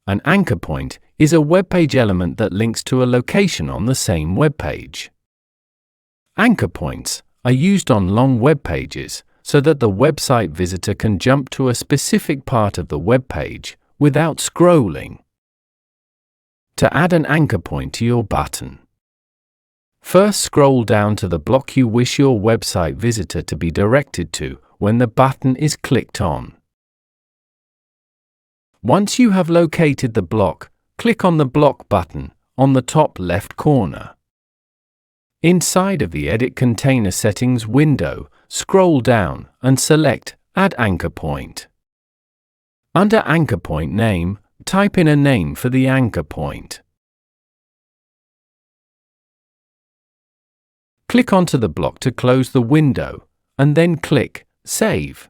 An anchor point is a web page element that links to a location on the same web page. Anchor points are used on long web pages so that the website visitor can jump to a specific part of the web page without scrolling. To add an anchor point to your button, first scroll down to the block you wish your website visitor to be directed to when the button is clicked on. Once you have located the block, click on the block button on the top left corner. Inside of the Edit Container Settings window, scroll down and select Add Anchor Point. Under Anchor Point Name, type in a name for the anchor point. Click onto the block to close the window, and then click Save.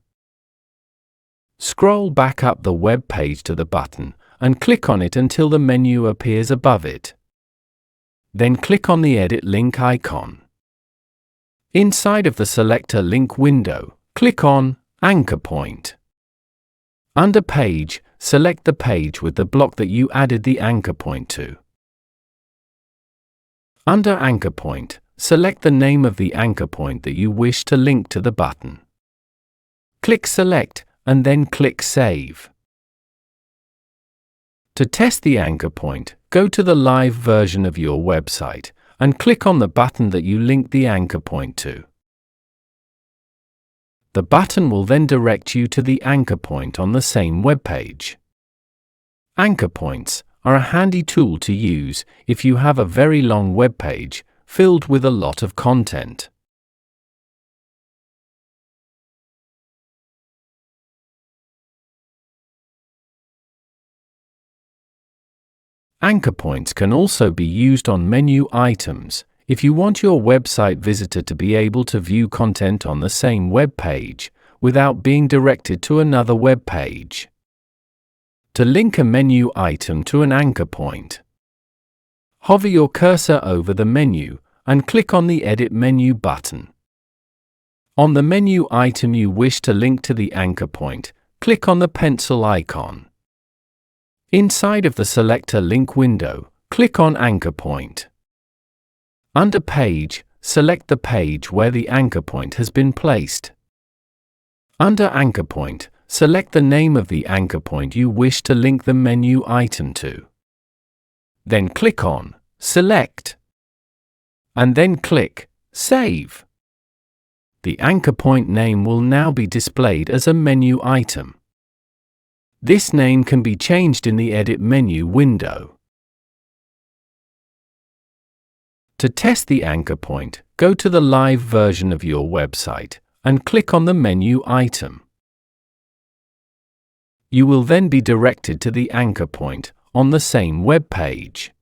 Scroll back up the web page to the button and click on it until the menu appears above it. Then click on the Edit Link icon. Inside of the Select a Link window, click on Anchor Point. Under Page, select the page with the block that you added the anchor point to. Under Anchor Point, select the name of the anchor point that you wish to link to the button. Click Select and then click Save. To test the anchor point, go to the live version of your website and click on the button that you linked the anchor point to. The button will then direct you to the anchor point on the same web page. Anchor points are a handy tool to use if you have a very long web page filled with a lot of content. Anchor points can also be used on menu items if you want your website visitor to be able to view content on the same web page without being directed to another web page. To link a menu item to an anchor point, hover your cursor over the menu and click on the Edit Menu button. On the menu item you wish to link to the anchor point, click on the pencil icon. Inside of the Select a Link window, click on Anchor Point. Under Page, select the page where the anchor point has been placed. Under Anchor Point, select the name of the anchor point you wish to link the menu item to. Then click on Select, and then click Save. The anchor point name will now be displayed as a menu item. This name can be changed in the Edit menu window. To test the anchor point, go to the live version of your website and click on the menu item. You will then be directed to the anchor point on the same web page.